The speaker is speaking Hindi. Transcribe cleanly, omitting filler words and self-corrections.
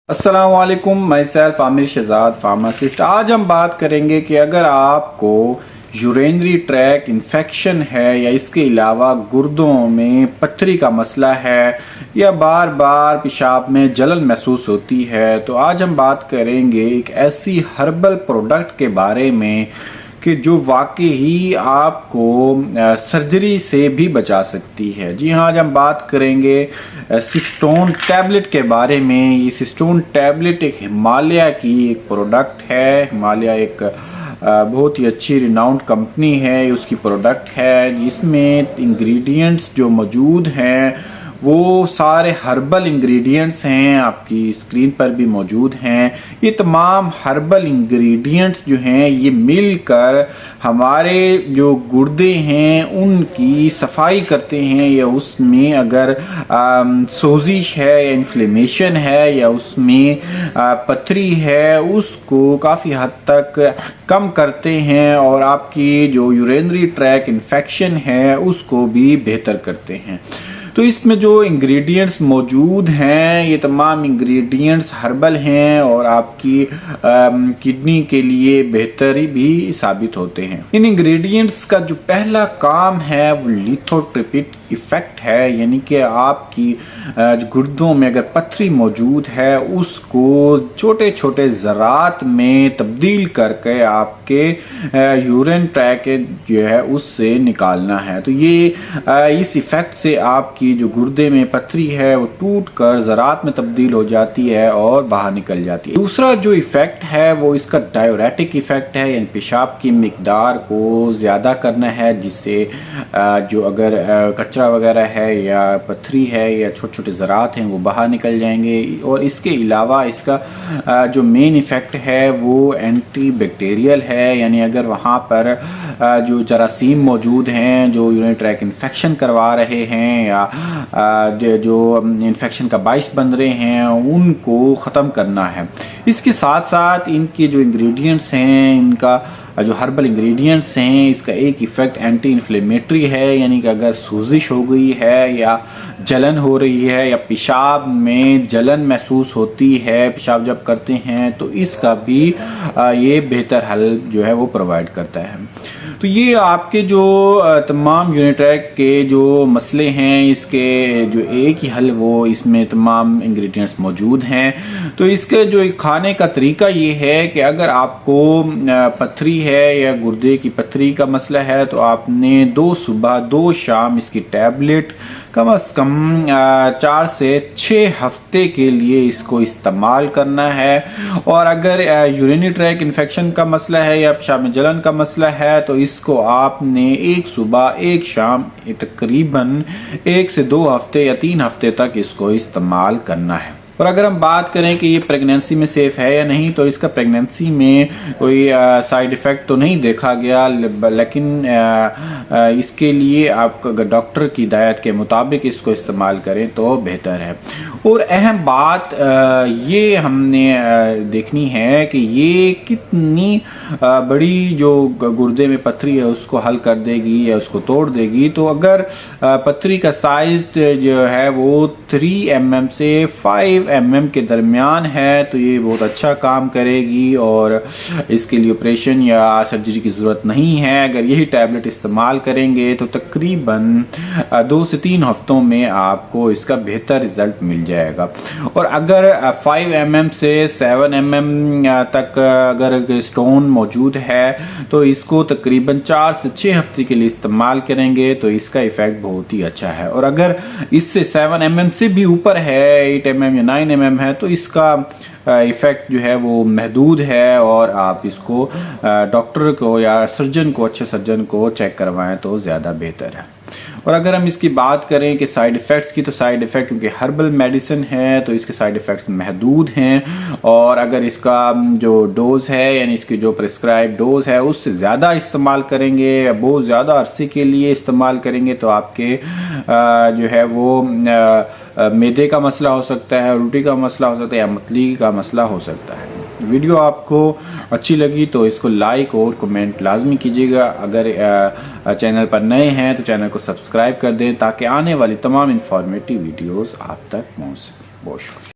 अस्सलाम वालेकुम, मैं सैफ आमिर शहजाद फार्मासिस्ट। आज हम बात करेंगे कि अगर आपको यूरेनरी ट्रैक इन्फेक्शन है या इसके अलावा गुर्दों में पथरी का मसला है या बार बार पेशाब में जलन महसूस होती है, तो आज हम बात करेंगे एक ऐसी हर्बल प्रोडक्ट के बारे में कि जो वाकई ही आपको सर्जरी से भी बचा सकती है। जी हाँ, आज हम बात करेंगे सिस्टोन टैबलेट के बारे में। ये सिस्टोन टैबलेट एक हिमालय की एक प्रोडक्ट है। हिमालय एक बहुत ही अच्छी रिनाउंड कंपनी है, उसकी प्रोडक्ट है। इसमें इंग्रेडिएंट्स जो मौजूद हैं वो सारे हर्बल इंग्रेडिएंट्स हैं, आपकी स्क्रीन पर भी मौजूद हैं। ये तमाम हर्बल इंग्रेडिएंट्स जो हैं ये मिलकर हमारे जो गुर्दे हैं उनकी सफाई करते हैं, या उसमें अगर सोजिश है या इन्फ्लेमेशन है या उसमें पथरी है उसको काफ़ी हद तक कम करते हैं, और आपकी जो यूरेनरी ट्रैक इन्फेक्शन है उसको भी बेहतर करते हैं। तो इसमें जो इंग्रेडिएंट्स मौजूद हैं ये तमाम इंग्रेडिएंट्स हर्बल हैं और आपकी किडनी के लिए बेहतरी भी साबित होते हैं। इन इंग्रेडिएंट्स का जो पहला काम है वो लिथोट्रिप्सिस इफेक्ट है, यानी कि आपकी गुर्दों में अगर पथरी मौजूद है उसको छोटे छोटे ज़रात में तब्दील करके आपके यूरिन ट्रैक जो है उससे निकालना है। तो ये इस इफेक्ट से आपकी जो गुर्दे में पथरी है वो टूट कर ज़रात में तब्दील हो जाती है और बाहर निकल जाती है। दूसरा जो इफेक्ट है वो इसका डायरेटिक इफेक्ट है, यानी पेशाब की मिकदार को ज़्यादा करना है, जिससे जो अगर कचरा वगैरह है या पथरी है या छोटे छोटे ज़रात हैं वो बाहर निकल जाएंगे। और इसके अलावा इसका जो मेन इफ़ेक्ट है वो एंटी बैक्टीरियल है, यानी अगर वहाँ पर जो जरासीम मौजूद हैं जो यूरिनरी ट्रैक इन्फेक्शन करवा रहे हैं या जो इन्फेक्शन का बाइस बन रहे हैं उनको ख़त्म करना है। इसके साथ साथ इनके जो इंग्रेडिएंट्स हैं, इनका जो हर्बल इंग्रेडिएंट्स हैं, इसका एक इफ़ेक्ट एंटी इन्फ्लेमेटरी है, यानी कि अगर सूजिश हो गई है या जलन हो रही है या पेशाब में जलन महसूस होती है पेशाब जब करते हैं, तो इसका भी ये बेहतर हल जो है वो प्रोवाइड करता है। तो ये आपके जो तमाम यूरिनरी ट्रैक के जो मसले हैं इसके जो एक ही हल वो इसमें तमाम इंग्रेडिएंट्स मौजूद हैं। तो इसके जो खाने का तरीका ये है कि अगर आपको पथरी है या गुर्दे की पथरी का मसला है तो आपने 2 सुबह 2 शाम इसकी टैबलेट कम से कम 4 से 6 हफ्ते के लिए इसको इस्तेमाल करना है। और अगर यूरिनरी ट्रैक इन्फेक्शन का मसला है या पेशाब में जलन का मसला है तो इसको आपने 1 सुबह 1 शाम तकरीबन 1 से 2 हफ्ते या 3 हफ्ते तक इसको इस्तेमाल करना है। और अगर हम बात करें कि ये प्रेगनेंसी में सेफ है या नहीं, तो इसका प्रेगनेंसी में कोई साइड इफ़ेक्ट तो नहीं देखा गया, लेकिन इसके लिए आप अगर डॉक्टर की हिदायत के मुताबिक इसको इस्तेमाल करें तो बेहतर है। और अहम बात ये हमने देखनी है कि ये कितनी बड़ी जो गुर्दे में पथरी है उसको हल कर देगी या उसको तोड़ देगी। तो अगर पथरी का साइज जो है वो 3 mm से 5 mm के दरमियान है तो ये बहुत अच्छा काम करेगी और इसके लिए ऑपरेशन या सर्जरी की ज़रूरत नहीं है। अगर यही टैबलेट इस्तेमाल करेंगे तो तकरीबन 2 से 3 हफ्तों में आपको इसका बेहतर रिजल्ट मिल जाएगा। और अगर 5 mm से 7 mm तक अगर स्टोन मौजूद है तो इसको तकरीबन 4 से 6 हफ्ते के लिए इस्तेमाल करेंगे तो इसका इफ़ेक्ट बहुत ही अच्छा है। और अगर इससे 7 mm से भी ऊपर है, 8 mm या 9 mm है, तो इसका इफ़ेक्ट जो है वो महदूद है और आप इसको डॉक्टर को या सर्जन को, अच्छे सर्जन को चेक करवाएं तो ज़्यादा बेहतर है। और अगर हम इसकी बात करें कि साइड इफ़ेक्ट्स की, तो साइड इफ़ेक्ट क्योंकि हर्बल मेडिसिन है तो इसके साइड इफ़ेक्ट्स महदूद हैं। और अगर इसका जो डोज है यानी इसकी जो प्रिस्क्राइब डोज है उससे ज़्यादा इस्तेमाल करेंगे, बहुत ज़्यादा अरसे के लिए इस्तेमाल करेंगे तो आपके जो है वो मैदे का मसला हो सकता है, उल्टी का मसला हो सकता है या मतली का मसला हो सकता है। वीडियो आपको अच्छी लगी तो इसको लाइक और कमेंट लाजमी कीजिएगा। अगर चैनल पर नए हैं तो चैनल को सब्सक्राइब कर दें ताकि आने वाली तमाम इंफॉर्मेटिव वीडियोस आप तक पहुंच सकें। बहुत शुक्रिया।